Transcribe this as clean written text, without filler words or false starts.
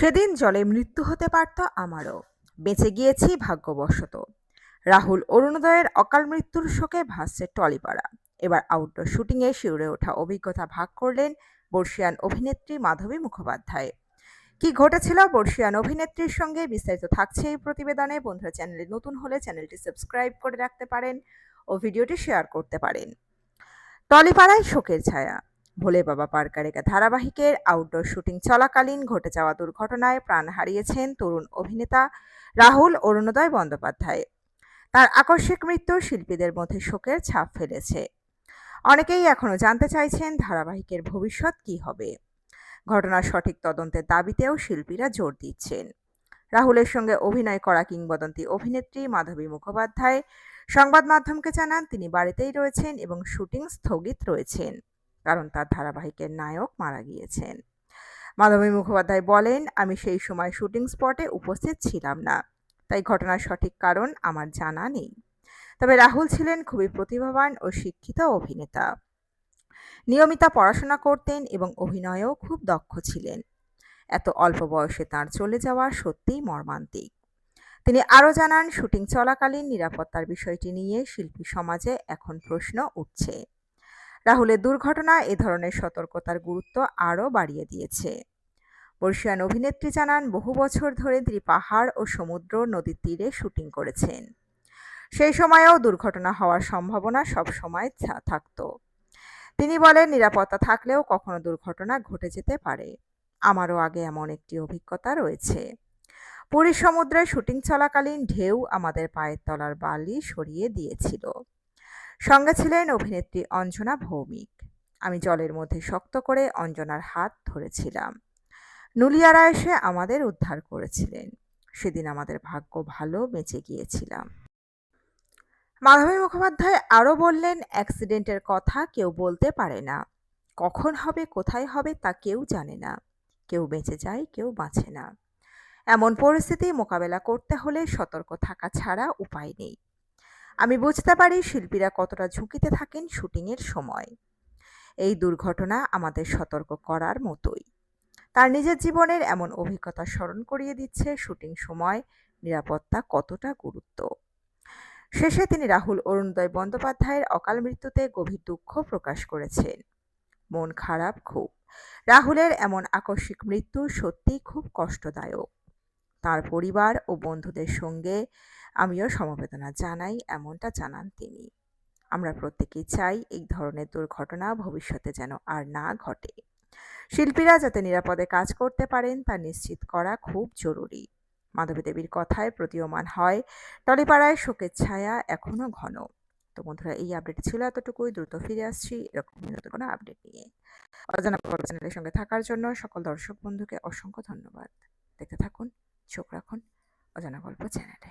সেদিন জলে মৃত্যু হতে পারত আমারও, বেঁচে গিয়েছি ভাগ্যবশত। রাহুল অরুণোদয়ের অকাল মৃত্যুর শোকে ভাসছে টলিপাড়া। এবার আউটডোর শুটিংয়ে শিউরে ওঠা অভিজ্ঞতা ভাগ করলেন বর্ষিয়ান অভিনেত্রী মাধবী মুখোপাধ্যায়। কি ঘটেছিল বর্ষিয়ান অভিনেত্রীর সঙ্গে, বিস্তারিত থাকছে এই প্রতিবেদনে। বন্ধুরা, চ্যানেলে নতুন হলে চ্যানেলটি সাবস্ক্রাইব করে রাখতে পারেন ও ভিডিওটি শেয়ার করতে পারেন। টলিপাড়ায় শোকের ছায়া। ভোলে বাবা পারকারেকা ধারাবাহিকের আউটডোর শুটিং চলাকালীন ঘটে যাওয়া দুর্ঘটনায় প্রাণ হারিয়েছেন তরুণ অভিনেতা রাহুল অরুণোদয় বন্দ্যোপাধ্যায়। তার আকস্মিক মৃত্যু শিল্পীদের মধ্যে শোকের ছাপ ফেলেছে। অনেকেই এখনো জানতে চাইছেন ধারাবাহিকের ভবিষ্যৎ কি হবে। ঘটনার সঠিক তদন্তের দাবিতেও শিল্পীরা জোর দিচ্ছেন। রাহুলের সঙ্গে অভিনয় করা কিংবদন্তি অভিনেত্রী মাধবী মুখোপাধ্যায় সংবাদ মাধ্যমকে জানান তিনি বাড়িতেই রয়েছেন এবং শুটিং স্থগিত রয়েছেন, কারণ তার ধারাবাহিকের নায়ক মারা গিয়েছেন। মাধবী মুখোপাধ্যায় বলেন, আমি সেই সময় শুটিং স্পটে উপস্থিত ছিলাম না, তাই ঘটনার সঠিক কারণ আমার জানা নেই। তবে রাহুল ছিলেন খুবই প্রতিভাবান ও শিক্ষিত অভিনেতা। নিয়মিত পড়াশোনা করতেন এবং অভিনয়েও খুব দক্ষ ছিলেন। এত অল্প বয়সে তাঁর চলে যাওয়া সত্যিই মর্মান্তিক। তিনি আরও জানান, শুটিং চলাকালীন নিরাপত্তার বিষয়টি নিয়ে শিল্পী সমাজে এখন প্রশ্ন উঠছে। রাহুলের দুর্ঘটনা এ ধরনের সতর্কতার গুরুত্ব আরও বাড়িয়ে দিয়েছে। বর্ষিয়ান অভিনেত্রী জানান, বহু বছর ধরে তিনি পাহাড় ও সমুদ্র নদীর তীরে শুটিং করেছেন। সেই সময়েও দুর্ঘটনা হওয়ার সম্ভাবনা সবসময় থাকত। তিনি বলেন, নিরাপত্তা থাকলেও কখনো দুর্ঘটনা ঘটে যেতে পারে। আমারও আগে এমন একটি অভিজ্ঞতা রয়েছে। পুরী সমুদ্রে শুটিং চলাকালীন ঢেউ আমাদের পায়ের তলার বালি সরিয়ে দিয়েছিল। সঙ্গে ছিলেন অভিনেত্রী অঞ্জনা ভৌমিক। আমি জলের মধ্যে শক্ত করে অঞ্জনার হাত ধরেছিলাম। নুলিয়ারা এসে আমাদের উদ্ধার করেছিলেন। সেদিন আমাদের ভাগ্য ভালো, বেঁচে গিয়েছিলাম। মাধবী মুখোপাধ্যায় আরও বললেন, অ্যাক্সিডেন্টের কথা কেউ বলতে পারে না। কখন হবে, কোথায় হবে তা কেউ জানে না। কেউ বেঁচে যায়, কেউ বাঁচে না। এমন পরিস্থিতি মোকাবেলা করতে হলে সতর্ক থাকা ছাড়া উপায় নেই। আমি বুঝতে পারি শিল্পীরা কতটা ঝুঁকিতে থাকেন শুটিংয়ের সময়। এই দুর্ঘটনা আমাদের সতর্ক করার মতোই। তার নিজের জীবনের এমন অভিজ্ঞতা স্মরণ করিয়ে দিচ্ছে শুটিং সময় নিরাপত্তা কতটা গুরুত্ব। শেষে তিনি রাহুল অরুণোদয় বন্দ্যোপাধ্যায়ের অকাল মৃত্যুতে গভীর দুঃখ প্রকাশ করেছেন। মন খারাপ খুব। রাহুলের এমন আকস্মিক মৃত্যু সত্যিই খুব কষ্টদায়ক। তার পরিবার ও বন্ধুদের সঙ্গে আমিও সমবেদনা জানাই, এমনটা জানান তিনি। আমরা প্রত্যেকেই চাই এই ধরনের দুর্ঘটনা ভবিষ্যতে যেন আর না ঘটে। শিল্পীরা যাতে নিরাপদে কাজ করতে পারেন তা নিশ্চিত করা খুব জরুরি। মাধবী দেবীর কথায় প্রতীয়মান হয়, টলিপাড়ায় শোকের ছায়া এখনো ঘন। তো বন্ধুরা, এই আপডেট ছিল এতটুকুই। দ্রুত ফিরে আসছি এরকম নতুন কোনো আপডেট নিয়ে। অজানা গল্প চ্যানেলের সঙ্গে থাকার জন্য সকল দর্শক বন্ধুকে অসংখ্য ধন্যবাদ। দেখতে থাকুন, চোখ রাখুন অজানা গল্প চ্যানেলে।